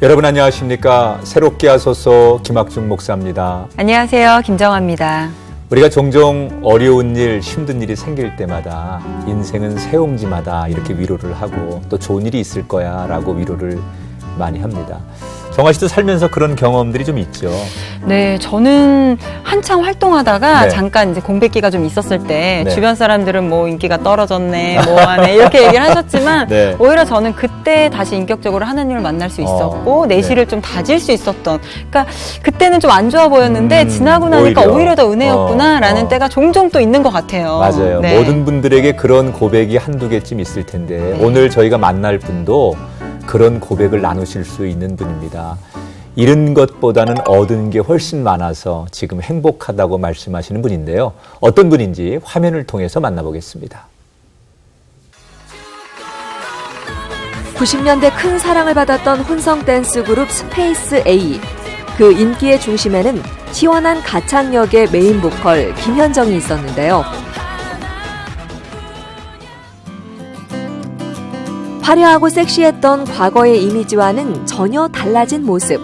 여러분 안녕하십니까? 새롭게 하소서 김학중 목사입니다. 안녕하세요. 김정아입니다. 우리가 종종 어려운 일, 힘든 일이 생길 때마다 인생은 새옹지마다 이렇게 위로를 하고 또 좋은 일이 있을 거야 라고 위로를 많이 합니다. 정아 씨도 살면서 그런 경험들이 좀 있죠? 네, 저는 한창 활동하다가 네. 잠깐 이제 공백기가 좀 있었을 때 네. 주변 사람들은 뭐 인기가 떨어졌네, 뭐하네 이렇게 얘기를 하셨지만 네. 오히려 저는 그때 다시 인격적으로 하나님을 만날 수 있었고 내실을 좀 다질 수 있었던, 그러니까 그때는 좀 안 좋아 보였는데 지나고 나니까 오히려 더 은혜였구나라는 때가 종종 또 있는 것 같아요. 맞아요. 네. 모든 분들에게 그런 고백이 한두 개쯤 있을 텐데 오늘 저희가 만날 분도 그런 고백을 나누실 수 있는 분입니다. 잃은 것보다는 얻은 게 훨씬 많아서 지금 행복하다고 말씀하시는 분인데요. 어떤 분인지 화면을 통해서 만나보겠습니다. 90년대 큰 사랑을 받았던 혼성 댄스 그룹 스페이스 A. 그 인기의 중심에는 시원한 가창력의 메인 보컬 김현정이 있었는데요. 화려하고 섹시했던 과거의 이미지와는 전혀 달라진 모습.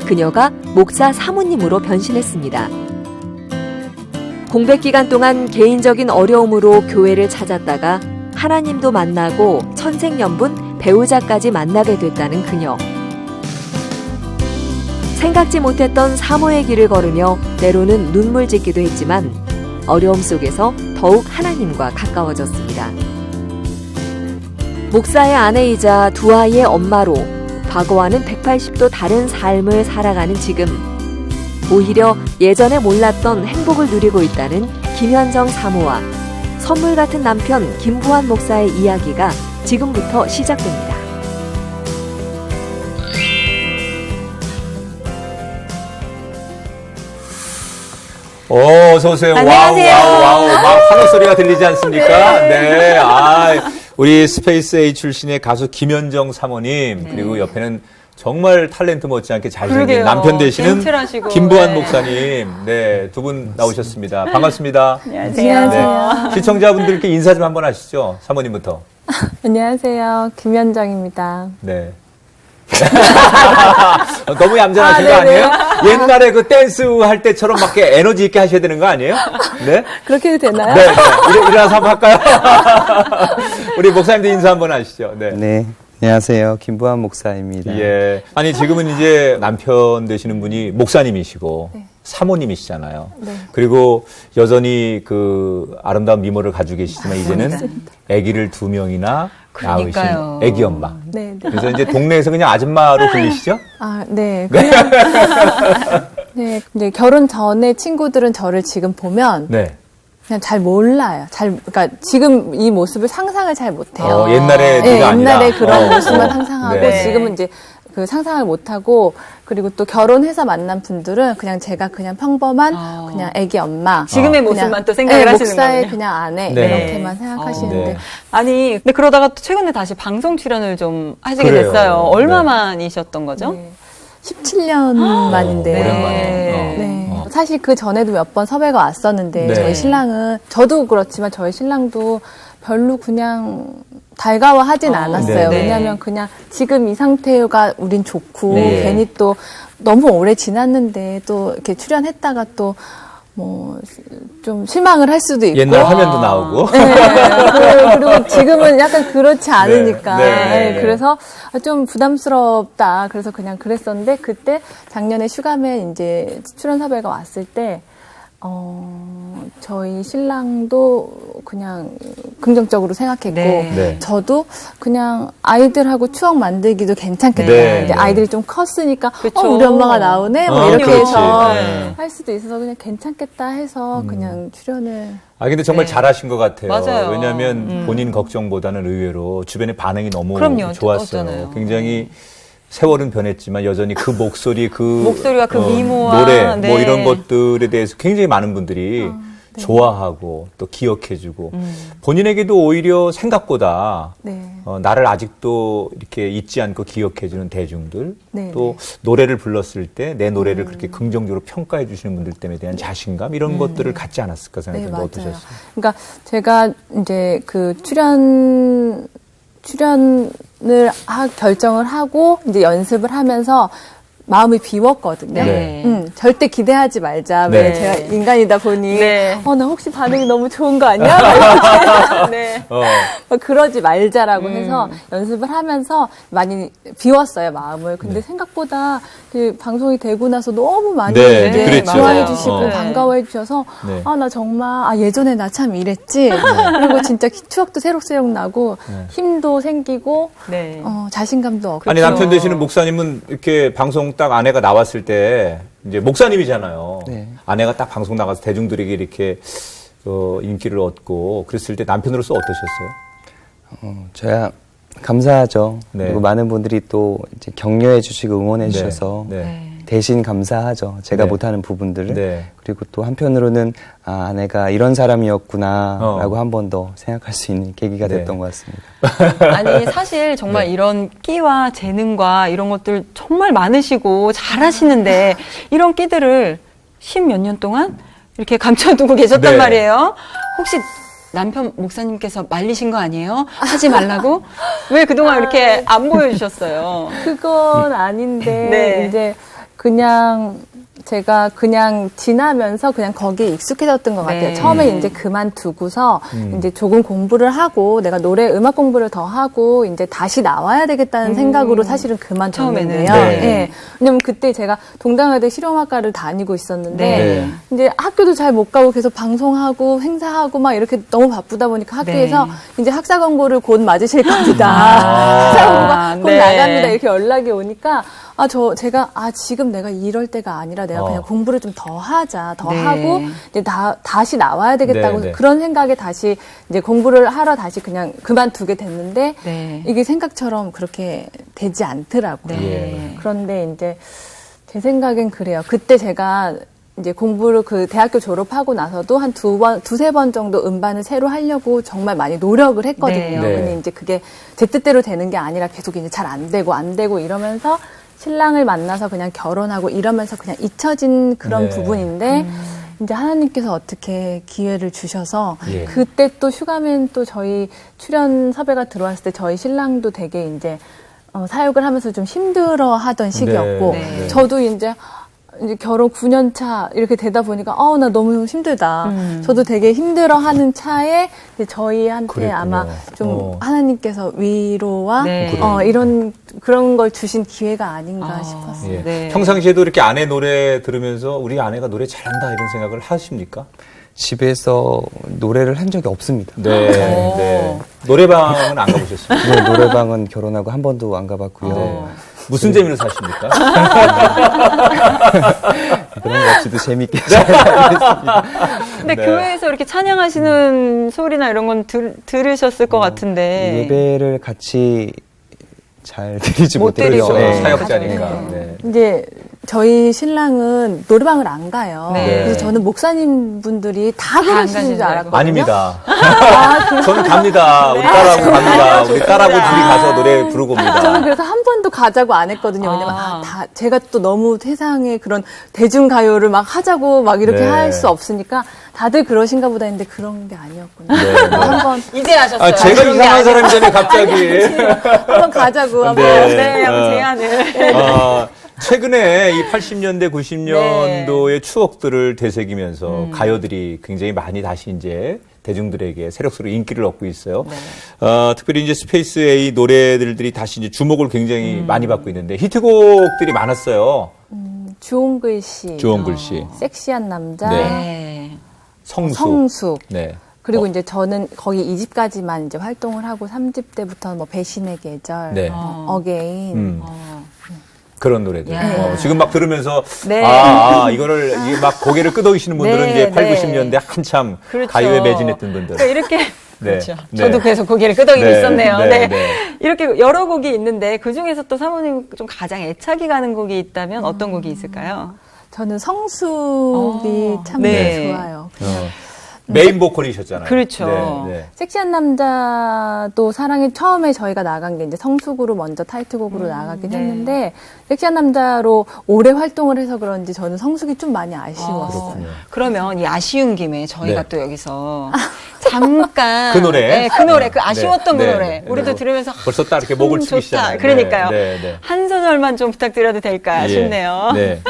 그녀가 목사 사모님으로 변신했습니다. 공백 기간 동안 개인적인 어려움으로 교회를 찾았다가 하나님도 만나고 천생연분 배우자까지 만나게 됐다는 그녀. 생각지 못했던 사모의 길을 걸으며 때로는 눈물 짓기도 했지만 어려움 속에서 더욱 하나님과 가까워졌습니다. 목사의 아내이자 두 아이의 엄마로 과거와는 180도 다른 삶을 살아가는 지금, 오히려 예전에 몰랐던 행복을 누리고 있다는 김현정 사모와 선물 같은 남편 김부환 목사의 이야기가 지금부터 시작됩니다. 어서 오세요. 안녕하세요. 와우. 막 환호 소리가 들리지 않습니까? 네. 우리 스페이스 A 출신의 가수 김현정 사모님, 그리고 옆에는 정말 탤런트 못지않게 잘생긴 그러게요. 남편 되시는 젠틀하시고. 김부환 네. 목사님. 네, 두 분 나오셨습니다. 반갑습니다. 안녕하세요. 네. 시청자분들께 인사 좀 한번 하시죠. 사모님부터. 안녕하세요. 김현정입니다. 네. 너무 얌전하신 거 아니에요? 옛날에 그 댄스 할 때처럼 막 이렇게 에너지 있게 하셔야 되는 거 아니에요? 네? 그렇게 해도 되나요? 네. 일어나서 한번 할까요? 우리 목사님도 인사 한번 하시죠. 네. 네, 안녕하세요. 김부환 목사입니다. 예. 아니, 지금은 이제 남편 되시는 분이 목사님이시고, 사모님이시잖아요. 네. 그리고 여전히 그 아름다운 미모를 가지고 계시지만 이제는 아기를 2명이나 낳으신 그러니까요. 아기 엄마. 네, 네. 그래서 이제 동네에서 그냥 아줌마로 불리시죠? 아, 네. 그냥, 네. 이제 결혼 전에 친구들은 저를 지금 보면 네. 그냥 잘 몰라요. 그러니까 지금 이 모습을 상상을 잘 못해요. 옛날에 네, 네가 아니라. 옛날에 그런 모습만 상상하고 네. 지금은 이제 그 상상을 못하고, 그리고 또 결혼해서 만난 분들은 그냥 제가 그냥 평범한 그냥 애기 엄마. 지금의 그냥, 모습만 또 생각을 네, 하시는 목사의 거군요. 그냥 아내 네. 이렇게만 생각하시는데 네. 아니, 근데 그러다가 또 최근에 다시 방송 출연을 좀 하시게 그래요. 됐어요. 얼마 네. 만이셨던 거죠? 네. 17년 만인데. 오랜만에. 네. 사실 그 전에도 몇 번 섭외가 왔었는데 네. 저희 신랑은, 저도 그렇지만 저희 신랑도 별로 그냥 달가워하진 않았어요. 네. 왜냐하면 그냥 지금 이 상태가 우린 좋고 네. 괜히 또 너무 오래 지났는데 또 이렇게 출연했다가 또 뭐 좀 실망을 할 수도 있고. 옛날 화면도 나오고. 네, 그리고 지금은 약간 그렇지 않으니까. 네, 네, 네. 그래서 좀 부담스럽다. 그래서 그냥 그랬었는데, 그때 작년에 슈가맨 이제 출연 섭외가 왔을 때, 저희 신랑도 그냥 긍정적으로 생각했고, 네. 네. 저도 그냥 아이들하고 추억 만들기도 괜찮겠다. 네, 이제 네. 아이들이 좀 컸으니까, 그쵸. 우리 엄마가 나오네? 뭐 이렇게 그렇지. 해서 네. 할 수도 있어서 그냥 괜찮겠다 해서 그냥 출연을. 근데 정말 네. 잘하신 것 같아요. 맞아요. 왜냐하면 본인 걱정보다는 의외로 주변의 반응이 너무 그럼요. 좋았어요. 뜨거웠잖아요. 굉장히 세월은 변했지만 여전히 그 목소리, 목소리와 그 미모와 노래, 네. 뭐 이런 것들에 대해서 굉장히 많은 분들이 좋아하고 또 기억해주고 본인에게도 오히려 생각보다 네. 나를 아직도 이렇게 잊지 않고 기억해주는 대중들 네, 또 노래를 불렀을 때 내 노래를 그렇게 긍정적으로 평가해 주시는 분들 때문에 대한 자신감 이런 것들을 갖지 않았을까 네, 생각했는데 맞아요. 어떠셨어요? 그러니까 제가 이제 그 출연을 결정을 하고 이제 연습을 하면서 마음이 비웠거든요. 네. 절대 기대하지 말자. 네. 왜 제가 인간이다 보니 네. 나 혹시 반응이 너무 좋은 거 아니야? 막 이렇게 네. 막 그러지 말자라고 해서 연습을 하면서 많이 비웠어요, 마음을. 근데 생각보다 그 방송이 되고 나서 너무 많이 네, 이제 그랬죠. 좋아해 주시고 네. 반가워해 주셔서 네. 나 정말 예전에 나 참 이랬지. 그리고 진짜 추억도 새록새록 나고 힘도 생기고 네. 자신감도 얻고. 아니 남편 되시는 목사님은 이렇게 방송 딱 아내가 나왔을 때 이제 목사님이잖아요. 네. 아내가 딱 방송 나가서 대중들에게 이렇게 인기를 얻고 그랬을 때 남편으로서 어떠셨어요? 저야 감사하죠. 네. 그리고 많은 분들이 또 이제 격려해 주시고 응원해 주셔서 네. 대신 감사하죠. 제가 네. 못하는 부분들을. 네. 그리고 또 한편으로는 아내가 이런 사람이었구나라고 한 번 더 생각할 수 있는 계기가 네. 됐던 것 같습니다. 아니 사실 정말 네. 이런 끼와 재능과 이런 것들 정말 많으시고 잘하시는데 이런 끼들을 10몇 년 동안 이렇게 감춰두고 계셨단 네. 말이에요. 혹시 남편 목사님께서 말리신 거 아니에요? 하지 말라고? 왜 그동안 이렇게 안 보여주셨어요? 그건 아닌데 네. 이제 그냥 제가 그냥 지나면서 그냥 거기에 익숙해졌던 것 같아요. 네. 처음에 이제 그만두고서 이제 조금 공부를 하고 내가 음악 공부를 더 하고 이제 다시 나와야 되겠다는 생각으로 사실은 그만뒀는데요. 처음에는. 네. 네. 왜냐면 그때 제가 동당여대 실용학과를 다니고 있었는데 네. 이제 학교도 잘 못 가고 계속 방송하고 행사하고 막 이렇게 너무 바쁘다 보니까 학교에서 네. 이제 학사 권고를 곧 맞으실 겁니다. 아. 학사 권고가 곧 네. 나갑니다. 이렇게 연락이 오니까 제가 지금 내가 이럴 때가 아니라 내가 그냥 공부를 좀 더 하자, 더 네. 하고 이제 다시 나와야 되겠다고 네, 네. 그런 생각에 다시 이제 공부를 하러 다시 그냥 그만두게 됐는데 네. 이게 생각처럼 그렇게 되지 않더라고요. 네. 그런데 이제 제 생각엔 그래요. 그때 제가 이제 공부를 대학교 졸업하고 나서도 한 두세 번 정도 음반을 새로 하려고 정말 많이 노력을 했거든요. 네. 네. 근데 이제 그게 제 뜻대로 되는 게 아니라 계속 이제 잘 안 되고 이러면서 신랑을 만나서 그냥 결혼하고 이러면서 그냥 잊혀진 그런 네. 부분인데 이제 하나님께서 어떻게 기회를 주셔서 예. 그때 또 슈가맨 또 저희 출연 섭외가 들어왔을 때 저희 신랑도 되게 이제 사역을 하면서 좀 힘들어 하던 시기였고 네. 저도 이제 결혼 9년 차 이렇게 되다 보니까 나 너무 힘들다. 저도 되게 힘들어하는 차에 이제 저희한테 그랬군요. 아마 좀 하나님께서 위로와 네. 이런 그런 걸 주신 기회가 아닌가 싶었어요. 예. 네. 평상시에도 이렇게 아내 노래 들으면서 우리 아내가 노래 잘한다 이런 생각을 하십니까? 집에서 노래를 한 적이 없습니다. 네. 네. 노래방은 안 가보셨습니까? 네, 노래방은 결혼하고 한 번도 안 가봤고요. 네. 무슨 재미로 사십니까? 그런 거 없이도 재밌게 근데 네. 교회에서 이렇게 찬양하시는 소리나 이런 건 들으셨을 것 같은데. 예배를 같이 잘 드리지 못 못해요. 드리죠. 그렇죠. 사역자니까. 네. 네. 이제 저희 신랑은 노래방을 안 가요. 네. 그래서 저는 목사님 분들이 다 안 그러시는 가시는 줄 알았거든요. 아닙니다. 저는 갑니다. 우리 딸하고 갑니다. 우리 딸하고 둘이 가서 노래 부르고 옵니다. 저는 그래서 한 번도 가자고 안 했거든요. 왜냐면 제가 또 너무 세상에 그런 대중가요를 막 하자고 막 이렇게 네. 할 수 없으니까 다들 그러신가 보다 했는데 그런 게 아니었군요. 네, 네. 한번 이제 하셨어요. 제가 이상한 사람이잖아요, 갑자기. 한번 가자고 한번. 네, 한번 제안을. 최근에 이 80년대, 90년도의 추억들을 되새기면서 가요들이 굉장히 많이 다시 이제 대중들에게 세력으로 인기를 얻고 있어요. 특별히 이제 스페이스 A 노래들이 다시 이제 주목을 굉장히 많이 받고 있는데 히트곡들이 많았어요. 주홍글 씨, 주홍글 씨, 섹시한 남자, 네. 성숙. 네. 그리고 이제 저는 거기 2집까지만 이제 활동을 하고 3집 때부터는 뭐 배신의 계절, 네. 어게인. 그런 노래들. 야. 지금 막 들으면서 네. 이거를 이게 막 고개를 끄덕이시는 분들은 네, 이제 8, 네. 90년대 한참 그렇죠. 가요에 매진했던 분들. 그러니까 이렇게 네. 그렇죠. 네. 저도 그래서 고개를 끄덕이고 네. 있었네요. 네. 네. 네. 이렇게 여러 곡이 있는데 그 중에서 또 사모님 좀 가장 애착이 가는 곡이 있다면 어떤 곡이 있을까요? 저는 성숙이 참 네. 좋아요. 메인 보컬이셨잖아요. 그렇죠. 네, 네. 섹시한 남자도 사랑이 처음에 저희가 나간 게 이제 성숙으로 먼저 타이틀곡으로 나가긴 네. 했는데 섹시한 남자로 오래 활동을 해서 그런지 저는 성숙이 좀 많이 아쉬웠어요. 그렇군요. 그러면 이 아쉬운 김에 저희가 네. 또 여기서 잠깐 그 노래? 네, 그 노래, 그 아쉬웠던 네, 그 네, 노래 네. 우리도 들으면서 벌써 딱 이렇게 목을 치기 좋다. 시작하네요. 그러니까요. 네, 네. 한 소절만 좀 부탁드려도 될까 예. 싶네요. 네.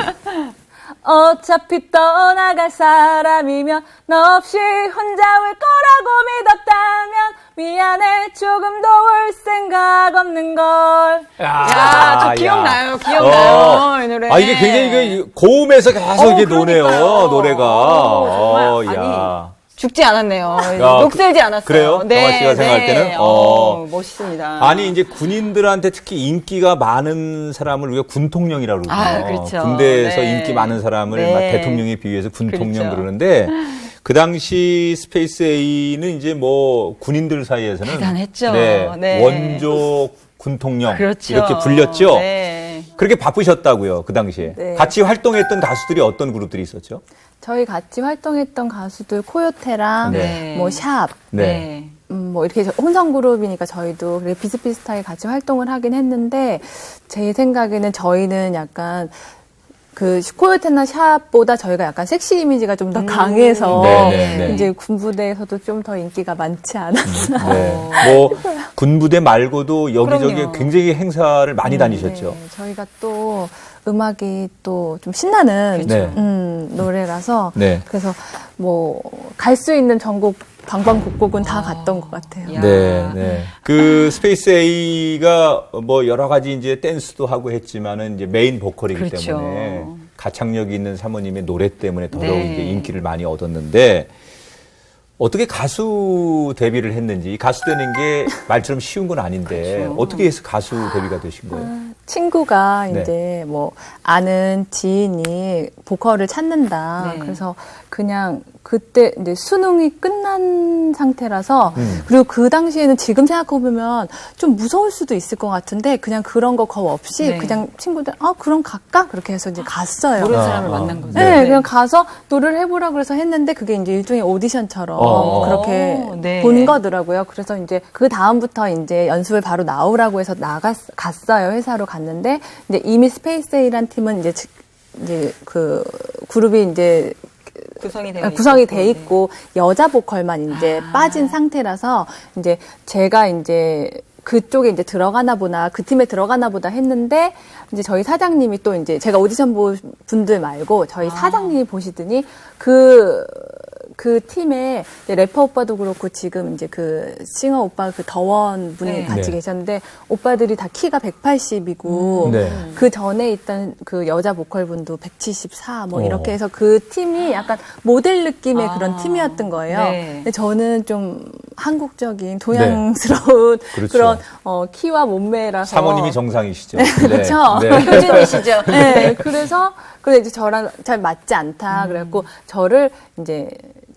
어차피 떠나갈 사람이면 너 없이 혼자 올 거라고 믿었다면 미안해 조금도 올 생각 없는 걸. 야, 저 기억나요, 기억나요, 이 노래. 아, 이게 굉장히 그 고음에서 계속 이게 노네요, 그러니까요. 노래가. 정말, 야. 죽지 않았네요. 야, 녹슬지 않았어요. 그래요? 정아 씨가 생각할 때는? 멋있습니다. 아니, 이제 군인들한테 특히 인기가 많은 사람을 우리가 군통령이라고 그러거든요. 아, 그렇죠. 군대에서 네. 인기 많은 사람을 네. 막 대통령에 비유해서 군통령 그렇죠. 그러는데 그 당시 스페이스 A는 이제 뭐 군인들 사이에서는 대단했죠. 네, 네. 원조 군통령 그렇죠. 이렇게 불렸죠. 네. 그렇게 바쁘셨다고요, 그 당시에. 네. 같이 활동했던 가수들이 어떤 그룹들이 있었죠? 저희 같이 활동했던 가수들 코요테랑 네. 뭐 샵, 네. 뭐 이렇게 혼성 그룹이니까 저희도 그렇게 비슷비슷하게 같이 활동을 하긴 했는데 제 생각에는 저희는 약간 그 코요테나 샵보다 저희가 약간 섹시 이미지가 좀 더 강해서 네, 네, 네. 이제 군부대에서도 좀 더 인기가 많지 않았나. 네. 뭐 군부대 말고도 여기저기 그럼요. 굉장히 행사를 많이 다니셨죠. 네, 저희가 또 음악이 또 좀 신나는 네. 노래라서 네. 그래서 뭐 갈 수 있는 전국 방방곡곡은 다 갔던 것 같아요. 야. 네, 네. 그 스페이스 A가 뭐 여러 가지 이제 댄스도 하고 했지만은 이제 메인 보컬이기 그렇죠. 때문에 가창력이 있는 사모님의 노래 때문에 더더욱 네. 이제 인기를 많이 얻었는데 어떻게 가수 데뷔를 했는지 이 가수 되는 게 말처럼 쉬운 건 아닌데 그렇죠. 어떻게 해서 가수 데뷔가 되신 거예요? 친구가 네. 이제 뭐 아는 지인이 보컬을 찾는다. 네. 그래서 그냥 그때 이제 수능이 끝난 상태라서 음. 그리고 그 당시에는 지금 생각해보면 좀 무서울 수도 있을 것 같은데 그냥 그런 거 겁 없이 네. 그냥 친구들 그럼 갈까? 그렇게 해서 이제 갔어요. 모르는 아, 사람을 아. 만난 거죠. 네, 그냥 가서 노래를 해보라 그래서 했는데 그게 이제 일종의 오디션처럼 그렇게 네. 본 거더라고요. 그래서 이제 그 다음부터 이제 연습을 바로 나오라고 해서 갔어요. 회사로 갔는데 이제 이미 스페이스 A란 팀은 이제 그 그룹이 이제 구성이 돼 있고 여자 보컬만 이제 빠진 상태라서 이제 제가 이제 그쪽에 이제 들어가나 보나 그 팀에 들어가나 보다 했는데 이제 저희 사장님이 또 이제 제가 오디션 본 분들 말고 저희 사장님이 보시더니 그 팀에 이제 래퍼 오빠도 그렇고 지금 이제 그 싱어 오빠 그 더원 분이 네. 같이 네. 계셨는데 오빠들이 다 키가 180이고 네. 그 전에 있던 그 여자 보컬 분도 174 뭐 어. 이렇게 해서 그 팀이 약간 모델 느낌의 그런 팀이었던 거예요. 네. 근데 저는 좀 한국적인 도양스러운 그렇죠. 그런 키와 몸매라서 사모님이 정상이시죠. 그렇죠. 네. 네. 표준이시죠. 네, 그래서 이제 저랑 잘 맞지 않다. 그래갖고 저를 이제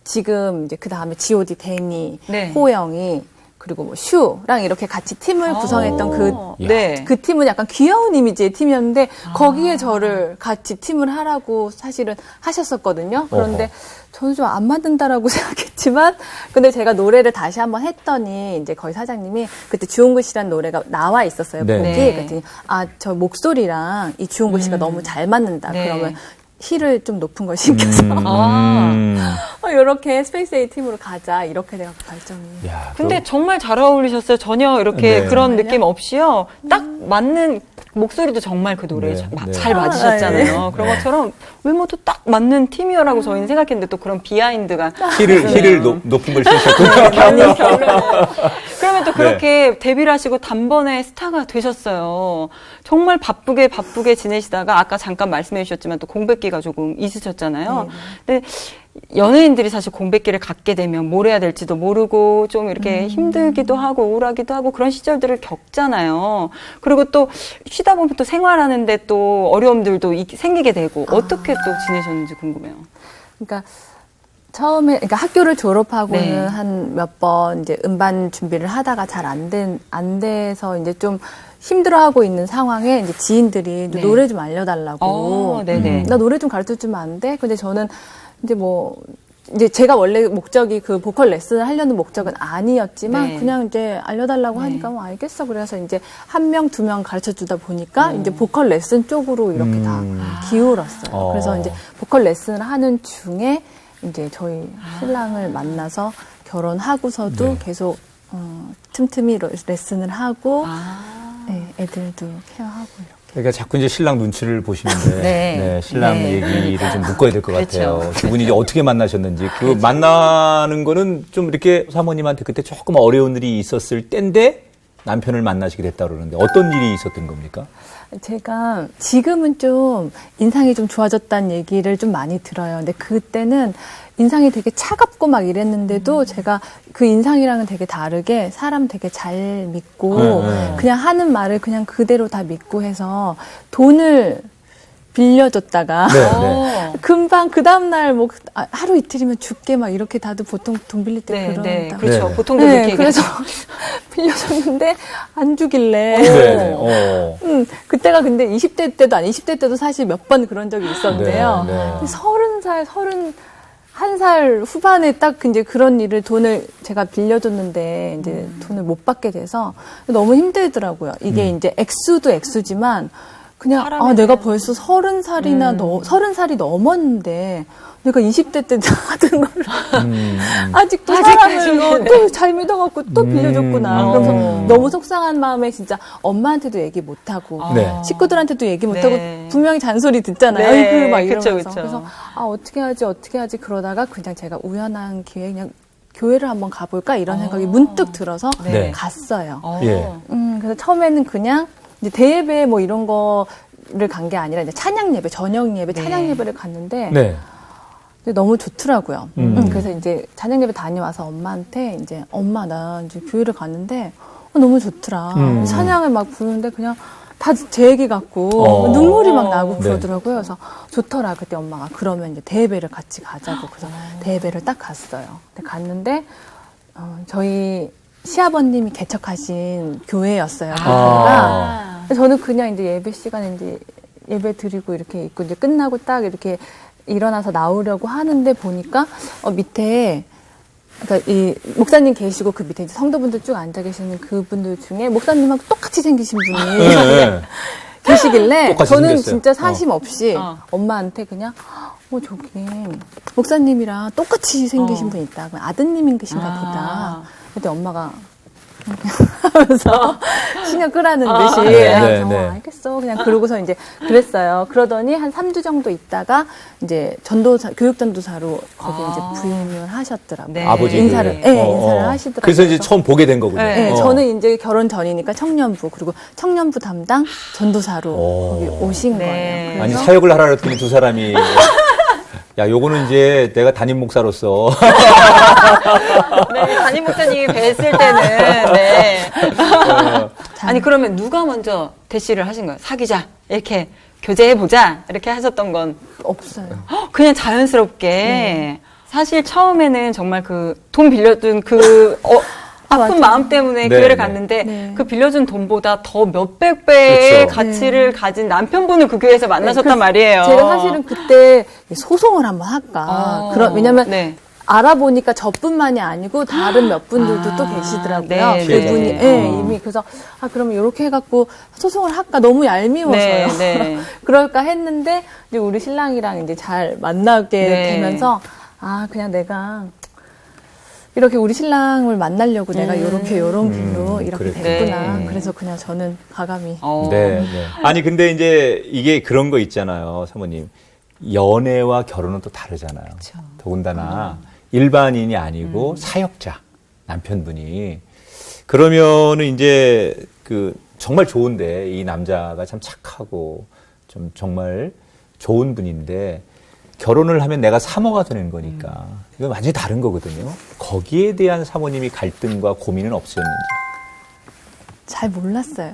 지금 이제 그 다음에 G.O.D 데니, 네. 호영이 그리고 뭐 슈랑 이렇게 같이 팀을 구성했던 네. 그 팀은 약간 귀여운 이미지의 팀이었는데 거기에 저를 같이 팀을 하라고 사실은 하셨었거든요. 그런데 어허. 저는 좀 안 맞는다라고 생각했지만 근데 제가 노래를 다시 한번 했더니 이제 거의 사장님이 그때 주홍글 씨라는 노래가 나와 있었어요. 네. 곡이. 네. 그랬더니 저 목소리랑 이 주홍글 씨가 너무 잘 맞는다. 네. 그러면 힐을 좀 높은 걸 신겨서 이렇게 스페이스 A 팀으로 가자 이렇게 내가 결정이. 야, 근데 정말 잘 어울리셨어요. 전혀 이렇게 네. 그런 느낌 없이요. 딱 맞는 목소리도 정말 그 노래에 네, 네. 잘 맞으셨잖아요. 그런 네. 것처럼 외모도 딱 맞는 팀이어라고 저희는 생각했는데 또 그런 비하인드가 힐을 높은 걸 신으셨군요. 그러면 또 그렇게 데뷔를 하시고 단번에 스타가 되셨어요. 정말 바쁘게 지내시다가 아까 잠깐 말씀해 주셨지만 또 공백기가 조금 있으셨잖아요. 근데 연예인들이 사실 공백기를 갖게 되면 뭘 해야 될지도 모르고 좀 이렇게 힘들기도 하고 우울하기도 하고 그런 시절들을 겪잖아요. 그리고 또 쉬다 보면 또 생활하는데 또 어려움들도 생기게 되고 어떻게 또 지내셨는지 궁금해요. 그러니까 처음에 그러니까 학교를 졸업하고는 네. 한 몇 번 이제 음반 준비를 하다가 잘 안 돼서 이제 좀 힘들어하고 있는 상황에 이제 지인들이 네. 노래 좀 알려달라고. 네네. 나 노래 좀 가르쳐 주면 안 돼? 근데 저는 이제 뭐 이제 제가 원래 목적이 그 보컬 레슨을 하려는 목적은 아니었지만 네. 그냥 이제 알려달라고 하니까 뭐 알겠어. 그래서 이제 1명, 2명 가르쳐 주다 보니까 이제 보컬 레슨 쪽으로 이렇게 다 기울었어요. 그래서 이제 보컬 레슨을 하는 중에 이제 저희 신랑을 만나서 결혼하고서도 네. 계속 틈틈이 레슨을 하고 네, 애들도 케어하고 이렇게. 그러니까 자꾸 이제 신랑 눈치를 보시는데 네. 신랑 네. 얘기를 좀 묶어야 될 것 그렇죠. 같아요. 두 분이 이제 어떻게 만나셨는지 그 만나는 거는 좀 이렇게 사모님한테 그때 조금 어려운 일이 있었을 때인데 남편을 만나시게 됐다 그러는데 어떤 일이 있었던 겁니까? 제가 지금은 좀 인상이 좀 좋아졌다는 얘기를 좀 많이 들어요. 근데 그때는 인상이 되게 차갑고 막 이랬는데도 제가 그 인상이랑은 되게 다르게 사람 되게 잘 믿고 그냥 하는 말을 그냥 그대로 다 믿고 해서 돈을 빌려줬다가 네. 금방 그 다음날 뭐 하루 이틀이면 줄게 막 이렇게 다들 보통 돈 빌릴 때 네, 그런다. 네. 그렇죠. 네. 보통도 네, 그렇게 그래서 빌려줬는데 안 주길래 네. 그때가 근데 20대 때도 아니 20대 때도 사실 몇 번 그런 적이 있었는데요. 네, 네. 30살, 31살 후반에 딱 이제 그런 일을 돈을 제가 빌려줬는데 이제 돈을 못 받게 돼서 너무 힘들더라고요. 이게 이제 액수도 액수지만 그냥 사람에 내가 대한- 벌써 30살이 넘었는데 내가 20대 때 하던 걸 아직도 사람을 또 잘 믿어갖고 또 빌려줬구나. 그래서 너무 속상한 마음에 진짜 엄마한테도 얘기 못하고 네. 식구들한테도 얘기 못하고 네. 분명히 잔소리 듣잖아요. 네. 아이고 막 그쵸, 이러면서. 그쵸. 그래서 어떻게 하지 그러다가 그냥 제가 우연한 기회에 그냥 교회를 한번 가볼까 이런 생각이 문득 들어서 네. 갔어요. 예. 그래서 처음에는 그냥 이제 대예배 뭐 이런 거를 간 게 아니라 이제 찬양 예배, 저녁 예배, 찬양 예배를 갔는데 네. 근데 너무 좋더라고요. 그래서 이제 찬양 예배 다녀와서 엄마한테 이제 엄마 나 이제 교회를 갔는데 너무 좋더라. 찬양을 막 부르는데 그냥 다 제 얘기 같고 눈물이 막 나고 네. 그러더라고요. 그래서 좋더라. 그때 엄마가 그러면 이제 대예배를 같이 가자고. 그래서 대예배를 딱 갔어요. 근데 갔는데 저희 시아버님이 개척하신 교회였어요. 교회가. 저는 그냥 이제 예배 시간에 이제 예배 드리고 이렇게 있고 이제 끝나고 딱 이렇게 일어나서 나오려고 하는데 보니까 밑에 그러니까 이 목사님 계시고 그 밑에 이제 성도분들 쭉 앉아 계시는 그분들 중에 목사님하고 똑같이 생기신 분이 네. 계시길래 똑같이 저는 생겼어요. 진짜 사심 없이 어. 엄마한테 그냥 저기 목사님이랑 똑같이 생기신 분 있다. 그럼 아드님이신가 보다. 그때 엄마가 하면서 신경 끄라는 듯이 네, 그래서 네. 알겠어 그냥 그러고서 이제 그랬어요. 그러더니 한 3주 정도 있다가 이제 전도사 교육 전도사로 거기 이제 부임을 하셨더라고요. 네. 아버지 인사를 인사를 하시더라고요. 그래서 이제 처음 보게 된 거군요. 네, 저는 이제 결혼 전이니까 청년부 그리고 청년부 담당 전도사로 거기 오신 네. 거예요. 아니 그래서 사역을 하라 그랬더니 두 사람이 야 요거는 이제 내가 담임 목사로서 네, 담임 목사님이 뵀을 때는 네. 아니 그러면 누가 먼저 대시를 하신 거예요? 사귀자 이렇게 교제해 보자 이렇게 하셨던 건 없어요. 그냥 자연스럽게 사실 처음에는 정말 그 돈 빌려준 그 아픈 맞아요. 마음 때문에 네, 교회를 네. 갔는데 네. 그 빌려준 돈보다 더 몇백 배의 그렇죠. 가치를 가진 남편분을 그 교회에서 만나셨단 그래서 말이에요. 제가 사실은 그때 소송을 한번 할까. 왜냐면 네. 알아보니까 저뿐만이 아니고 다른 몇 분들도 또 계시더라고요. 네, 그분이 네. 이미 그래서 그러면 이렇게 해갖고 소송을 할까 너무 얄미워서요. 네, 네. 그럴까 했는데 이제 우리 신랑이랑 이제 잘 만나게 네. 되면서 그냥 내가 이렇게 우리 신랑을 만나려고 내가 이렇게 이런 길로 이렇게 그랬구나. 됐구나. 네. 그래서 그냥 저는 과감히 네, 네. 아니 근데 이제 이게 그런 거 있잖아요, 사모님. 연애와 결혼은 또 다르잖아요. 더군다나 일반인이 아니고 사역자 남편분이 그러면은 이제 그 정말 좋은데 이 남자가 참 착하고 좀 정말 좋은 분인데 결혼을 하면 내가 사모가 되는 거니까 이건 완전히 다른 거거든요. 거기에 대한 사모님이 갈등과 고민은 없었는지. 잘 몰랐어요.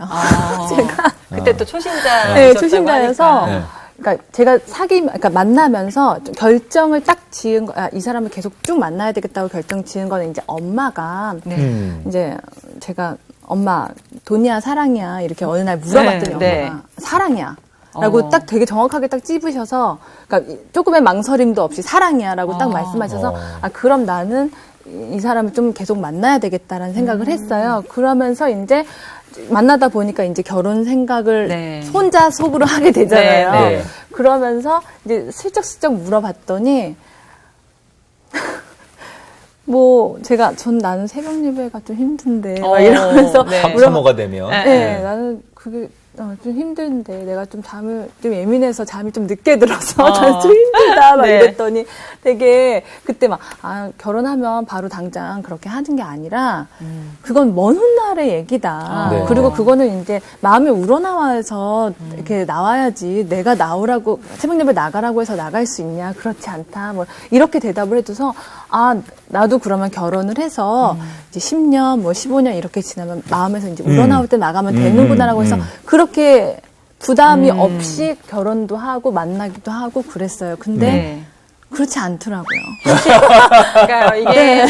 제가 그때 또 초신자 네, 초신자여서 네. 그러니까 제가 그러니까 만나면서 좀 결정을 딱 지은 이 사람을 계속 쭉 만나야 되겠다고 결정 지은 거는 이제 엄마가 이제 제가 엄마 돈이야 사랑이야 이렇게 어느 날 물어봤더니 네, 네. 엄마가 사랑이야. 라고 딱 되게 정확하게 딱 찝으셔서, 그러니까 조금의 망설임도 없이 사랑이야 라고 딱 말씀하셔서, 아, 그럼 나는 이 사람을 좀 계속 만나야 되겠다라는 생각을 했어요. 그러면서 이제 만나다 보니까 이제 결혼 생각을 네. 혼자 속으로 하게 되잖아요. 네, 네. 그러면서 이제 슬쩍슬쩍 물어봤더니, 뭐, 나는 새벽 예배가 좀 힘든데, 막 이러면서 네. 사모가 되면. 네, 나는 그게 좀 힘든데 내가 좀 잠을 좀 예민해서 잠이 좀 늦게 들어서 저는 좀 힘들다 막 네. 이랬더니 되게 그때 막 결혼하면 바로 당장 그렇게 하는 게 아니라 그건 먼 훗날의 얘기다. 네. 그리고 그거는 이제 마음이 우러나와서 이렇게 나와야지 내가 나오라고 새벽 예배 나가라고 해서 나갈 수 있냐 그렇지 않다. 뭐 이렇게 대답을 해줘서 나도 그러면 결혼을 해서 이제 10년 뭐 15년 이렇게 지나면 마음에서 이제 우러나올 때 나가면 되는구나라고 해서 그렇게 부담이 없이 결혼도 하고 만나기도 하고 그랬어요. 근데 네. 그렇지 않더라고요. 그러니까 이게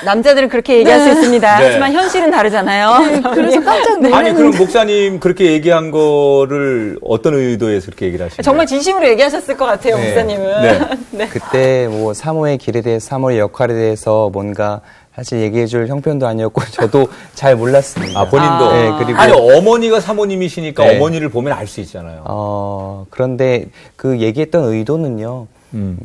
남자들은 그렇게 얘기할 수 있습니다. 네. 하지만 현실은 다르잖아요. 그래서 깜짝 놀랐는데 아니, 그럼 목사님 그렇게 얘기한 거를 어떤 의도에서 그렇게 얘기를 하신 거예요? 정말 진심으로 얘기하셨을 것 같아요, 네. 목사님은. 네. 네. 그때 뭐 사모의 길에 대해서 사모의 역할에 대해서 뭔가 사실 얘기해줄 형편도 아니었고 저도 잘 몰랐습니다. 아, 본인도? 네, 그리고 아니, 어머니가 사모님이시니까 네. 어머니를 보면 알 수 있잖아요. 그런데 그 얘기했던 의도는요.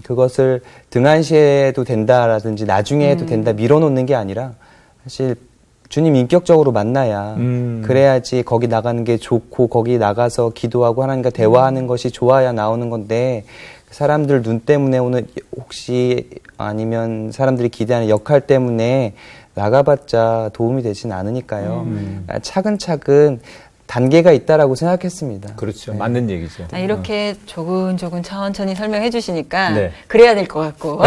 그것을 등한시해도 된다라든지 나중에 해도 된다 밀어놓는 게 아니라 사실 주님 인격적으로 만나야 그래야지 거기 나가는 게 좋고 거기 나가서 기도하고 하나님과 대화하는 것이 좋아야 나오는 건데 사람들 눈 때문에 오는 혹시 아니면 사람들이 기대하는 역할 때문에 나가봤자 도움이 되진 않으니까요. 차근차근 단계가 있다라고 생각했습니다. 그렇죠. 네. 맞는 얘기죠. 이렇게 조근조근 천천히 설명해 주시니까 네. 그래야 될 것 같고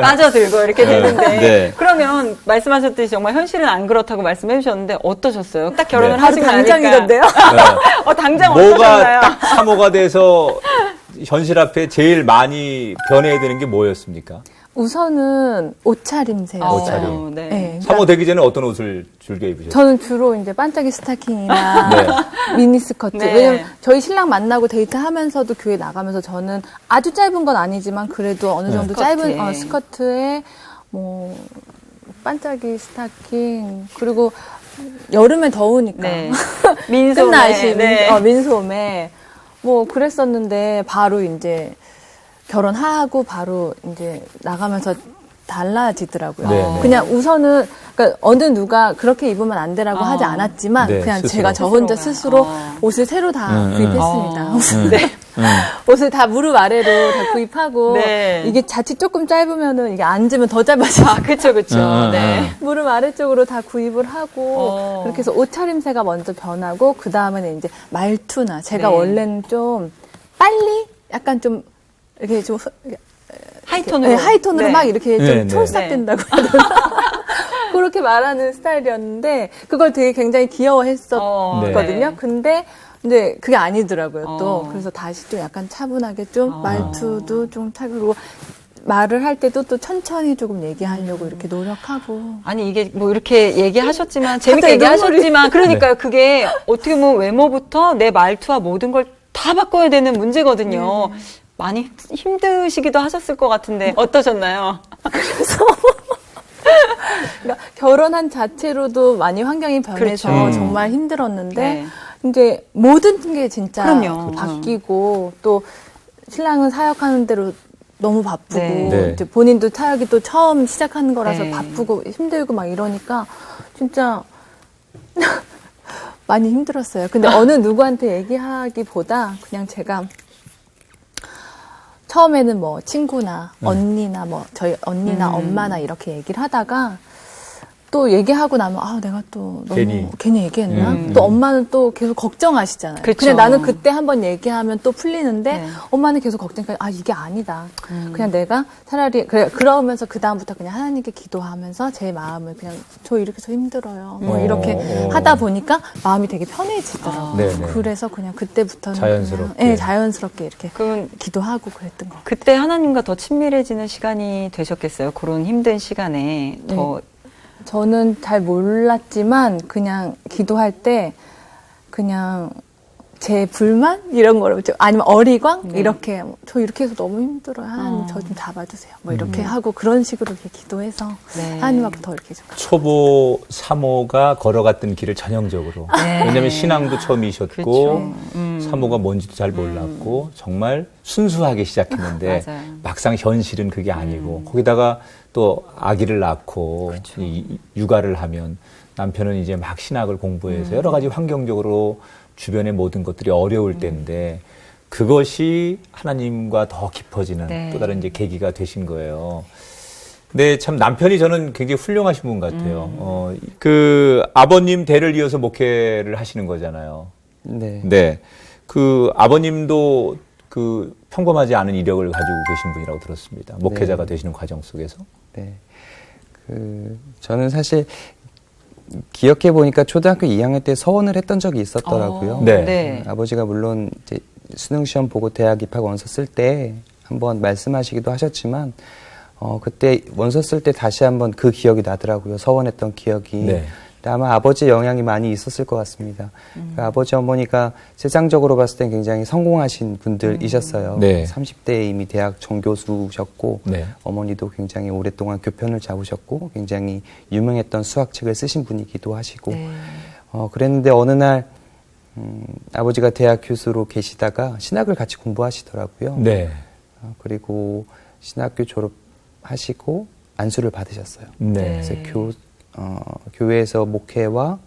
빠져들고 이렇게 되는데 네. 그러면 말씀하셨듯이 정말 현실은 안 그렇다고 말씀해 주셨는데 어떠셨어요? 딱 결혼을 네. 바로 하시고 나니까 당장이던데요. 당장 뭐가 어떠셨나요? 딱 사모가 돼서 현실 앞에 제일 많이 변해야 되는 게 뭐였습니까? 우선은 옷차림새였어요. 옷차림. 네. 네, 그러니까 사모 되기 전에 어떤 옷을 즐겨 입으셨어요? 저는 주로 이제 반짝이 스타킹이나 네. 미니스커트. 네. 왜냐면 저희 신랑 만나고 데이트하면서도 교회 나가면서 저는 아주 짧은 건 아니지만 그래도 어느 정도 스커트에. 짧은 스커트에 뭐 반짝이 스타킹 그리고 여름에 더우니까 네. 민소매. 끝나시 네. 민소매 뭐 그랬었는데 바로 이제 결혼하고 바로 이제 나가면서 달라지더라고요. 네, 네. 그냥 우선은 그러니까 어느 누가 그렇게 입으면 안 되라고 하지 않았지만 네, 그냥 스스로. 제가 저 혼자 스스로 스스로가. 옷을 새로 다 구입했습니다. 네. 옷을 다 무릎 아래로 다 구입하고 네. 이게 자칫 조금 짧으면은 이게 앉으면 더 짧아지고 그쵸. 네. 무릎 아래쪽으로 다 구입을 하고 그렇게 해서 옷차림새가 먼저 변하고 그 다음에는 이제 말투나 제가 네. 원래는 좀 빨리 약간 좀 이렇게 좀 하이톤으로. 네, 하이톤으로 네. 막 이렇게 네, 좀 네. 촐싹된다고 해야 되나? 그렇게 말하는 스타일이었는데 그걸 되게 굉장히 귀여워했었거든요. 네. 근데 이제 그게 아니더라고요. 또 어. 그래서 다시 좀 약간 차분하게 좀 말투도 좀 차분하고 말을 할 때도 또 천천히 조금 얘기하려고 이렇게 노력하고. 아니 이게 뭐 이렇게 얘기하셨지만 재밌게 갑자기 얘기하셨지만 그러니까요. 그게 어떻게 보면 외모부터 내 말투와 모든 걸 다 바꿔야 되는 문제거든요. 많이 힘드시기도 하셨을 것 같은데 어떠셨나요? 그러니까 결혼한 자체로도 많이 환경이 변해서 그렇죠. 정말 힘들었는데 네. 이제 모든 게 진짜 그럼요. 바뀌고 또 신랑은 사역하는 대로 너무 바쁘고 네. 네. 이제 본인도 사역이 또 처음 시작하는 거라서 네. 바쁘고 힘들고 막 이러니까 진짜 많이 힘들었어요. 근데 어느 누구한테 얘기하기보다 그냥 제가 처음에는 뭐 친구나 언니나 뭐 저희 언니나 엄마나 이렇게 얘기를 하다가 또 얘기하고 나면 내가 또 너무 괜히 얘기했나? 또 엄마는 또 계속 걱정하시잖아요. 그렇죠. 그냥 나는 그때 한번 얘기하면 또 풀리는데 네. 엄마는 계속 걱정하니까 이게 아니다. 그냥 내가 차라리 그러면서 그 다음부터 그냥 하나님께 기도하면서 제 마음을 그냥 저 이렇게 서 힘들어요. 뭐 이렇게 하다 보니까 마음이 되게 편해지더라고요. 네네. 그래서 그냥 그때부터는 자연스럽게. 그냥, 자연스럽게 이렇게 그럼 기도하고 그랬던 것 같아요. 그때 하나님과 더 친밀해지는 시간이 되셨겠어요. 그런 힘든 시간에 더 저는 잘 몰랐지만 그냥 기도할 때 그냥 제 불만 이런 거를 아니면 어리광 이렇게 저 이렇게 해서 너무 힘들어요. 하나님 저 좀 잡아주세요. 뭐 이렇게 하고 그런 식으로 이렇게 기도해서 네. 하나님하고 더 이렇게 좀 초보 사모가 걸어갔던 길을 전형적으로. 왜냐하면 신앙도 처음이셨고 그렇죠. 사모가 뭔지도 잘 몰랐고 정말 순수하게 시작했는데 맞아요. 막상 현실은 그게 아니고 거기다가 또 아기를 낳고 이 육아를 하면 남편은 이제 막 신학을 공부해서 여러 가지 환경적으로 주변의 모든 것들이 어려울 때인데 그것이 하나님과 더 깊어지는 네. 또 다른 이제 계기가 되신 거예요. 근데 참 남편이 저는 굉장히 훌륭하신 분 같아요. 그 아버님 대를 이어서 목회를 하시는 거잖아요. 네. 네. 그 아버님도 그 평범하지 않은 이력을 가지고 계신 분이라고 들었습니다. 목회자가 되시는 과정 속에서. 네. 저는 사실 기억해 보니까 초등학교 2학년 때 서원을 했던 적이 있었더라고요. 네. 네. 아버지가 물론 이제 수능 시험 보고 대학 입학 원서 쓸 때 한번 말씀하시기도 하셨지만 그때 원서 쓸 때 다시 한번 그 기억이 나더라고요. 서원했던 기억이. 네. 아마 아버지의 영향이 많이 있었을 것 같습니다. 그러니까 아버지 어머니가 세상적으로 봤을 땐 굉장히 성공하신 분들이셨어요. 네. 30대에 이미 대학 정교수셨고 네. 어머니도 굉장히 오랫동안 교편을 잡으셨고 굉장히 유명했던 수학책을 쓰신 분이기도 하시고 네. 그랬는데 어느 날 아버지가 대학 교수로 계시다가 신학을 같이 공부하시더라고요. 네. 그리고 신학교 졸업하시고 안수를 받으셨어요. 네. 그래서 교회에서 목회와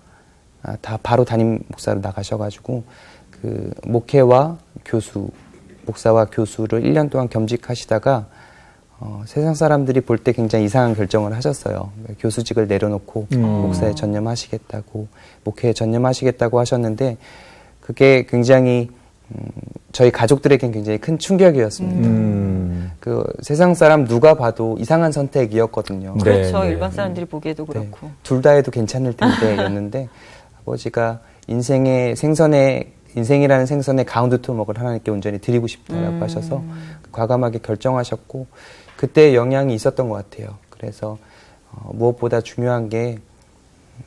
다 바로 담임 목사로 나가셔가지고 그 목회와 교수, 목사와 교수를 1년 동안 겸직하시다가 세상 사람들이 볼 때 굉장히 이상한 결정을 하셨어요. 교수직을 내려놓고 목사에 전념하시겠다고, 목회에 전념하시겠다고 하셨는데 그게 굉장히 저희 가족들에겐 굉장히 큰 충격이었습니다. 그 세상 사람 누가 봐도 이상한 선택이었거든요. 네. 그렇죠. 네. 일반 사람들이 보기에도 그렇고. 둘 다 해도 괜찮을 텐데였는데 아버지가 인생이라는 생선의 가운데 토막을 하나님께 온전히 드리고 싶다라고 하셔서 과감하게 결정하셨고 그때 영향이 있었던 것 같아요. 그래서 무엇보다 중요한 게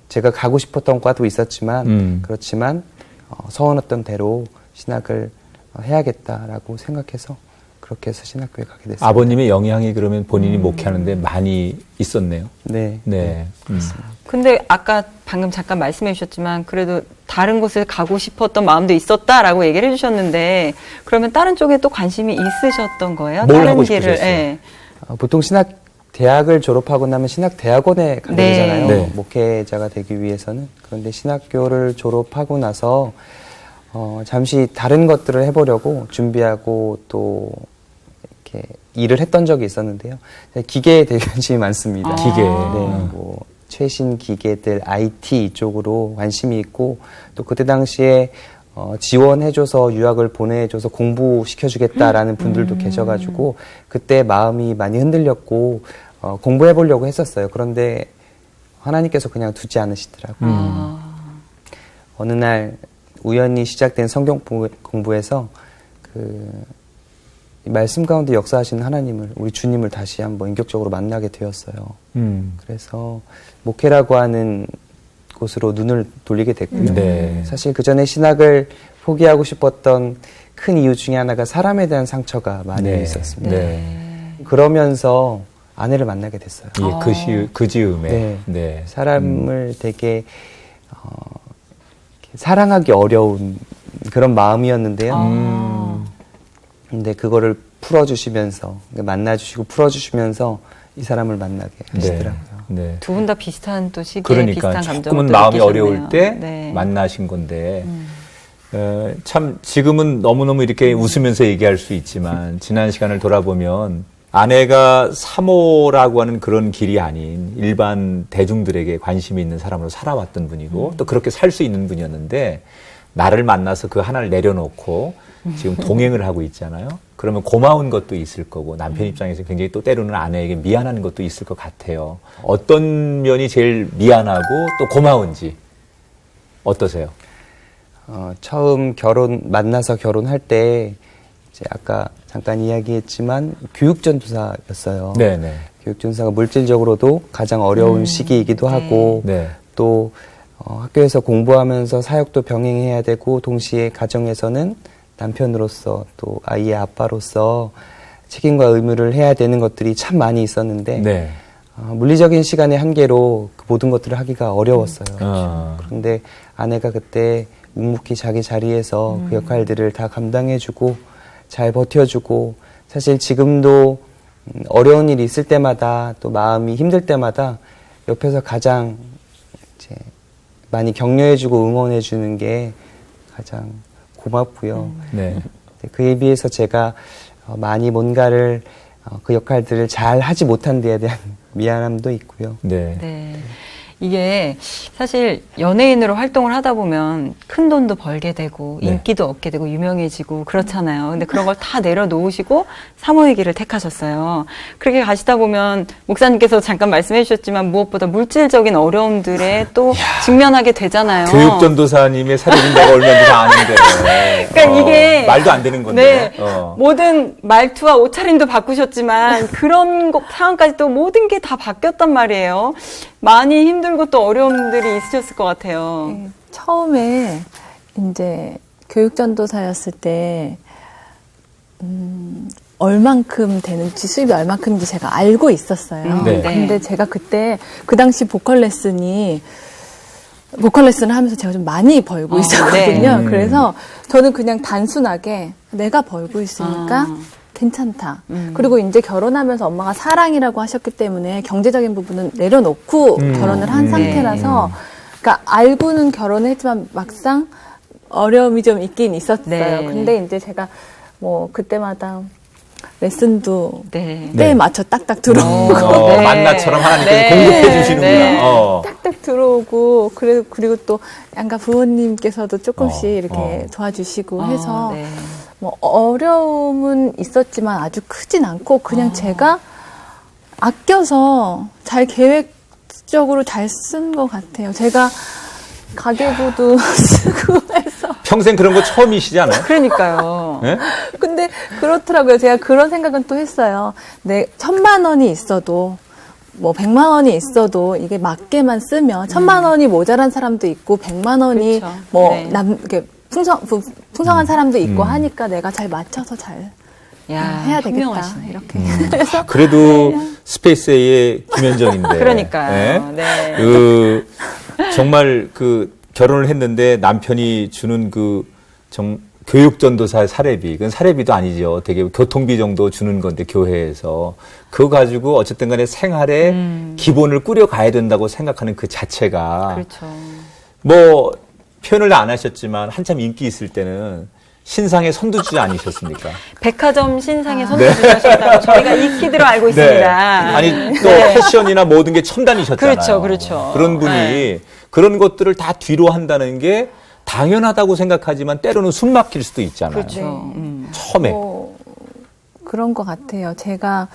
제가 가고 싶었던 과도 있었지만 그렇지만 서원했던 대로 신학을 해야겠다라고 생각해서 그렇게 해서 신학교에 가게 됐습니다. 아버님의 영향이 그러면 본인이 목회하는데 많이 있었네요. 네. 네. 근데 아까 방금 잠깐 말씀해 주셨지만 그래도 다른 곳을 가고 싶었던 마음도 있었다라고 얘기를 해주셨는데 그러면 다른 쪽에 또 관심이 있으셨던 거예요? 뭘 다른 하고 길을. 싶으셨어요? 예. 보통 대학을 졸업하고 나면 신학대학원에 가게 네. 되잖아요. 네. 목회자가 되기 위해서는. 그런데 신학교를 졸업하고 나서 잠시 다른 것들을 해보려고 준비하고 또 이렇게 일을 했던 적이 있었는데요. 기계에 되게 관심이 많습니다. 기계. 네, 뭐 최신 기계들, IT 이쪽으로 관심이 있고 또 그때 당시에 지원해줘서 유학을 보내줘서 공부시켜주겠다라는 분들도 계셔가지고 그때 마음이 많이 흔들렸고 공부해보려고 했었어요. 그런데 하나님께서 그냥 두지 않으시더라고요. 어느 날 우연히 시작된 성경 공부에서 그 말씀 가운데 역사하시는 하나님을, 우리 주님을 다시 한번 인격적으로 만나게 되었어요. 그래서 목회라고 하는 곳으로 눈을 돌리게 됐고요. 네. 사실 그 전에 신학을 포기하고 싶었던 큰 이유 중에 하나가 사람에 대한 상처가 많이 네. 있었습니다. 네. 그러면서 아내를 만나게 됐어요. 예, 그 즈음에. 네. 네. 사람을 되게 사랑하기 어려운 그런 마음이었는데요. 근데 그거를 풀어주시면서, 만나주시고 풀어주시면서 이 사람을 만나게 하시더라고요. 네. 두 분 다 비슷한 또 시기에 그러니까 비슷한 감정을 조금은 또 마음이 느끼셨네요. 어려울 때 네. 만나신 건데 참 지금은 너무너무 이렇게 웃으면서 얘기할 수 있지만 지난 시간을 돌아보면 아내가 사모라고 하는 그런 길이 아닌 일반 대중들에게 관심이 있는 사람으로 살아왔던 분이고 또 그렇게 살 수 있는 분이었는데 나를 만나서 그 하나를 내려놓고 지금 동행을 하고 있잖아요. 그러면 고마운 것도 있을 거고 남편 입장에서 굉장히 또 때로는 아내에게 미안한 것도 있을 것 같아요. 어떤 면이 제일 미안하고 또 고마운지 어떠세요? 처음 만나서 결혼할 때 이제 아까 잠깐 이야기했지만 교육전도사였어요. 네네. 교육전도사가 물질적으로도 가장 어려운 시기이기도 하고 네. 또 학교에서 공부하면서 사역도 병행해야 되고 동시에 가정에서는 남편으로서 또 아이의 아빠로서 책임과 의무를 해야 되는 것들이 참 많이 있었는데 네. 물리적인 시간의 한계로 그 모든 것들을 하기가 어려웠어요. 그런데 아내가 그때 묵묵히 자기 자리에서 그 역할들을 다 감당해주고 잘 버텨주고 사실 지금도 어려운 일이 있을 때마다 또 마음이 힘들 때마다 옆에서 가장 이제 많이 격려해주고 응원해주는 게 가장 고맙고요. 네. 그에 비해서 제가 많이 뭔가를 그 역할들을 잘 하지 못한 데에 대한 미안함도 있고요. 네. 네. 이게 사실 연예인으로 활동을 하다 보면 큰 돈도 벌게 되고 네. 인기도 얻게 되고 유명해지고 그렇잖아요. 근데 그런 걸 다 내려놓으시고 사모의 길을 택하셨어요. 그렇게 가시다 보면 목사님께서 잠깐 말씀해 주셨지만 무엇보다 물질적인 어려움들에 또 직면하게 되잖아요. 교육전도사님의 사례는 내가 얼마인지 다 아는데. 그러니까 이게 말도 안 되는 건데. 네. 모든 말투와 옷차림도 바꾸셨지만 그런 상황까지 또 모든 게 다 바뀌었단 말이에요. 많이 힘들고 또 어려움들이 있으셨을 것 같아요. 처음에 이제 교육전도사였을 때 얼만큼 되는지 수입이 얼만큼인지 제가 알고 있었어요. 네. 근데 제가 그때 그 당시 보컬 레슨을 하면서 제가 좀 많이 벌고 있었거든요. 네. 그래서 저는 그냥 단순하게 내가 벌고 있으니까 괜찮다. 그리고 이제 결혼하면서 엄마가 사랑이라고 하셨기 때문에 경제적인 부분은 내려놓고 결혼을 한 상태라서 그러니까 알고는 결혼을 했지만 막상 어려움이 좀 있긴 있었어요. 네. 근데 이제 제가 뭐 그때마다 레슨도 네. 때에 맞춰 딱딱 들어오고 네. 만나처럼 하나님께서 네. 공급해 주시는구나. 네. 딱딱 들어오고 그리고 또 양가 부모님께서도 조금씩 이렇게 어. 도와주시고 해서 네. 뭐 어려움은 있었지만 아주 크진 않고 그냥 제가 아껴서 잘 계획적으로 잘 쓴 것 같아요. 제가 가계부도 쓰고 해서. 평생 그런 거 처음이시지 않아요? 그러니까요. 네? 근데 그렇더라고요. 제가 그런 생각은 또 했어요. 1,000만 원이 있어도 뭐 100만 원이 있어도 이게 맞게만 쓰면 1,000만 원이 모자란 사람도 있고 100만 원이 그렇죠. 뭐 네. 이렇게 풍성한 사람도 있고 하니까 내가 잘 맞춰서 잘 야, 해야 되겠다. 현명하시네. 이렇게. 그래도 스페이스 A의 김현정인데. 그러니까요. 네. 정말 결혼을 했는데 남편이 주는 교육전도사의 사례비, 그건 사례비도 아니죠. 되게 교통비 정도 주는 건데, 교회에서. 그거 가지고 어쨌든 간에 생활의 기본을 꾸려가야 된다고 생각하는 그 자체가. 그렇죠. 뭐, 표현을 안 하셨지만, 한참 인기 있을 때는 신상의 선두주자 아니셨습니까? 백화점 신상의 선두주자셨다고 저희가 익히들어 알고 있습니다. 아니, 또 패션이나 모든 게 첨단이셨잖아요. 그렇죠, 그렇죠. 그런 분이 네. 그런 것들을 다 뒤로 한다는 게 당연하다고 생각하지만 때로는 숨 막힐 수도 있잖아요. 그렇죠. 처음에. 그런 것 같아요. 제가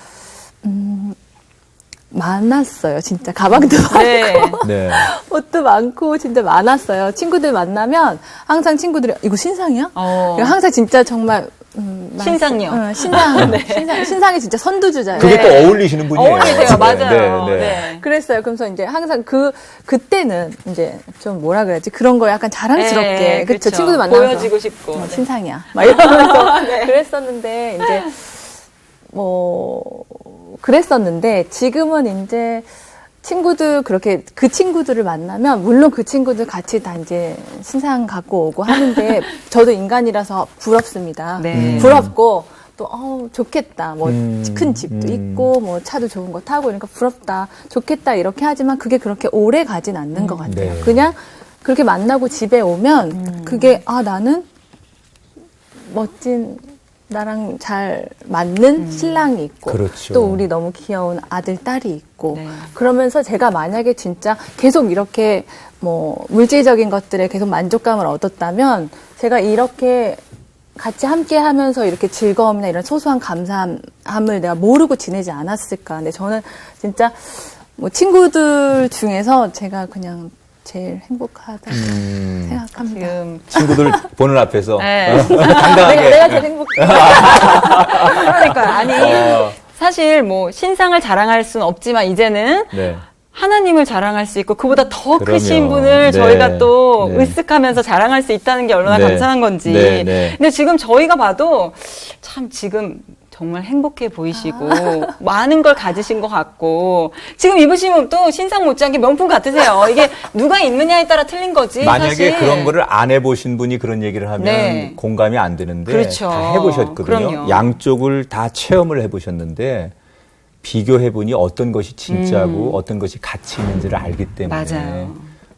많았어요. 진짜 가방도 네. 많고 네. 옷도 많고 진짜 많았어요. 친구들 만나면 항상 친구들이 이거 신상이야? 항상 진짜 정말 신상요. 신상이 진짜 선두주자예요. 그게 또 어울리시는 분이에요. 어울리세요. 네, 맞아요. 네, 네. 네. 그랬어요. 그래서 이제 항상 그때는 이제 좀 뭐라 그래야지 그런 거 약간 자랑스럽게 네, 그렇죠. 그렇죠. 친구들 만나서 보여지고 싶고. 네. 신상이야. 막 이러면서 그랬었는데 이제 뭐 그랬었는데 지금은 이제 친구들 그렇게 그 친구들을 만나면 물론 그 친구들 같이 다 이제 신상 갖고 오고 하는데 저도 인간이라서 부럽습니다. 네. 부럽고 또 좋겠다. 뭐 큰 집도 있고 뭐 차도 좋은 거 타고 이러니까 부럽다. 좋겠다 이렇게 하지만 그게 그렇게 오래 가진 않는 것 같아요. 네. 그냥 그렇게 만나고 집에 오면 그게 나는 멋진 나랑 잘 맞는 신랑이 있고 그렇죠. 또 우리 너무 귀여운 아들 딸이 있고 네. 그러면서 제가 만약에 진짜 계속 이렇게 뭐 물질적인 것들에 계속 만족감을 얻었다면 제가 이렇게 같이 함께 하면서 이렇게 즐거움이나 이런 소소한 감사함을 내가 모르고 지내지 않았을까. 근데 저는 진짜 뭐 친구들 중에서 제가 그냥 제일 행복하다 생각합니다. 지금 친구들 보는 앞에서 네. 당당하게. 내가 제일 행복해. 그러니까 아니 사실 뭐 신상을 자랑할 수는 없지만 이제는 네. 하나님을 자랑할 수 있고 그보다 더 그럼요. 크신 분을 네. 저희가 또 네. 으쓱하면서 자랑할 수 있다는 게 얼마나 네. 감사한 건지. 네, 네. 근데 지금 저희가 봐도 참 지금 정말 행복해 보이시고 많은 걸 가지신 것 같고 지금 입으시면 또 신상 못지않게 명품 같으세요. 이게 누가 입느냐에 따라 틀린 거지. 만약에 사실. 그런 거를 안 해보신 분이 그런 얘기를 하면 네. 공감이 안 되는데 그렇죠. 다 해보셨거든요. 그럼요. 양쪽을 다 체험을 해보셨는데 비교해보니 어떤 것이 진짜고 어떤 것이 가치 있는지를 알기 때문에 맞아요.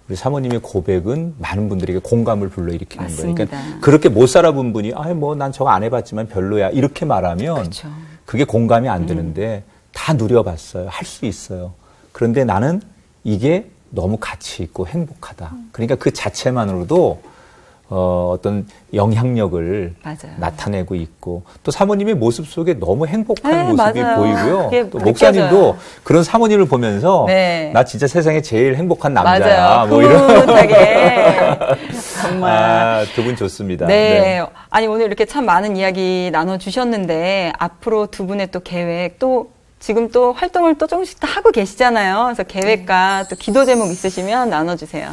우리 사모님의 고백은 많은 분들에게 공감을 불러일으키는 거예요. 맞습니다. 그러니까 그렇게 못 살아본 분이 난 저거 안 해봤지만 별로야 이렇게 말하면 그렇죠. 그게 공감이 안 되는데 다 누려봤어요. 할 수 있어요. 그런데 나는 이게 너무 가치 있고 행복하다. 그러니까 그 자체만으로도 어떤 영향력을 맞아요. 나타내고 있고 또 사모님의 모습 속에 너무 행복한 네, 모습이 맞아요. 보이고요. 그게 또 목사님도 느껴져요. 그런 사모님을 보면서 네. 나 진짜 세상에 제일 행복한 남자야. 맞아요. 뭐 이런 흐뭇하게. 정말. 두 분 좋습니다. 네. 아니, 오늘 이렇게 참 많은 이야기 나눠주셨는데, 앞으로 두 분의 또 계획, 또 지금 또 활동을 또 조금씩 다 하고 계시잖아요. 그래서 계획과 또 기도 제목 있으시면 나눠주세요.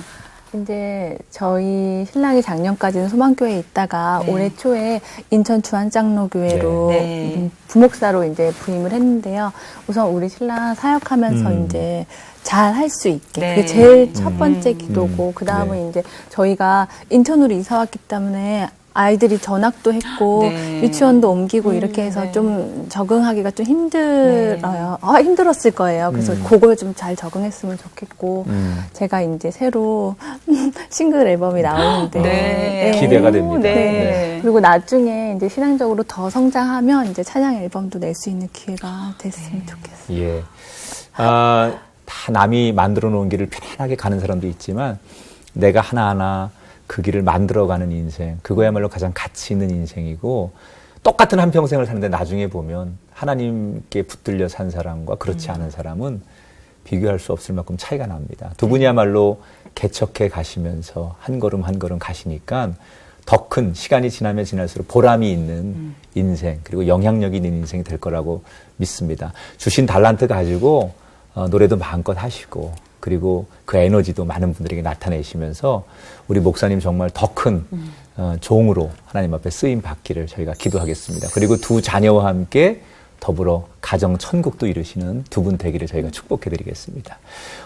이제 저희 신랑이 작년까지는 소망교회에 있다가 네. 올해 초에 인천 주한장로교회로 네. 네. 부목사로 이제 부임을 했는데요. 우선 우리 신랑 사역하면서 이제 잘 할 수 있게 네. 그게 제일 첫 번째 기도고 그 다음은 네. 이제 저희가 인천으로 이사 왔기 때문에 아이들이 전학도 했고 네. 유치원도 옮기고 이렇게 해서 네. 좀 적응하기가 좀 힘들어요. 힘들었을 거예요. 그래서 그걸 좀 잘 적응했으면 좋겠고 제가 이제 새로 싱글 앨범이 나오는데 네. 기대가 됩니다. 네. 네. 그리고 나중에 이제 신앙적으로 더 성장하면 이제 찬양 앨범도 낼 수 있는 기회가 됐으면 좋겠어요. 예. 다 남이 만들어 놓은 길을 편안하게 가는 사람도 있지만 내가 하나하나 그 길을 만들어가는 인생, 그거야말로 가장 가치 있는 인생이고 똑같은 한평생을 사는데 나중에 보면 하나님께 붙들려 산 사람과 그렇지 않은 사람은 비교할 수 없을 만큼 차이가 납니다. 두 분이야말로 개척해 가시면서 한 걸음 한 걸음 가시니까 더 큰 시간이 지나면 지날수록 보람이 있는 인생 그리고 영향력이 있는 인생이 될 거라고 믿습니다. 주신 달란트 가지고 노래도 마음껏 하시고 그리고 그 에너지도 많은 분들에게 나타내시면서 우리 목사님 정말 더 큰 종으로 하나님 앞에 쓰임 받기를 저희가 기도하겠습니다. 그리고 두 자녀와 함께 더불어 가정 천국도 이루시는 두 분 되기를 저희가 축복해드리겠습니다.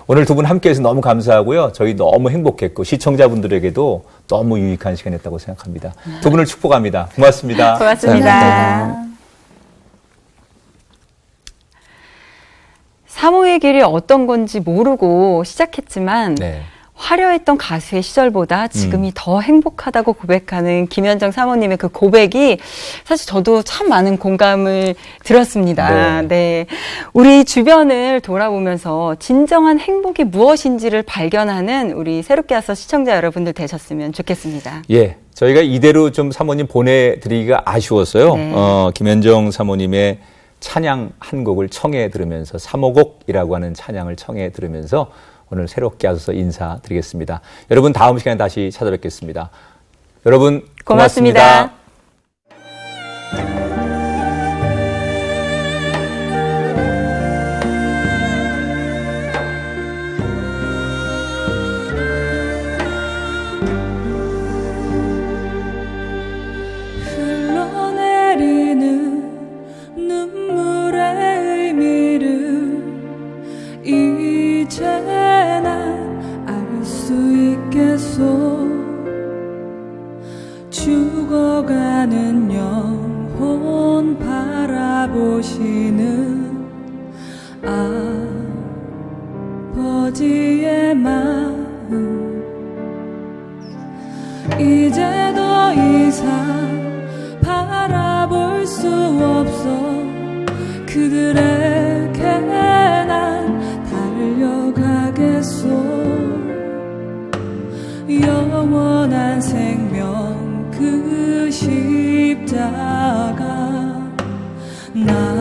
오늘 두 분 함께해서 너무 감사하고요. 저희 너무 행복했고 시청자분들에게도 너무 유익한 시간이었다고 생각합니다. 두 분을 축복합니다. 고맙습니다. 고맙습니다. 사모의 길이 어떤 건지 모르고 시작했지만 네. 화려했던 가수의 시절보다 지금이 더 행복하다고 고백하는 김현정 사모님의 그 고백이 사실 저도 참 많은 공감을 들었습니다. 네. 네. 우리 주변을 돌아보면서 진정한 행복이 무엇인지를 발견하는 우리 새롭게 와서 시청자 여러분들 되셨으면 좋겠습니다. 예. 저희가 이대로 좀 사모님 보내드리기가 아쉬웠어요. 네. 김현정 사모님의 찬양 한 곡을 청해 들으면서 3호곡이라고 하는 찬양을 청해 들으면서 오늘 새롭게 하셔서 인사드리겠습니다. 여러분 다음 시간에 다시 찾아뵙겠습니다. 여러분 고맙습니다. 흘러내리는 눈물의 의미를 이제 난 알 수 있겠소. 죽어가는 영혼 바라보시는 아버지의 마음, 이제 더 이상 바라볼 수 없어. 그들에게 난 달려가겠소. 영원한 생명 그 십자가 나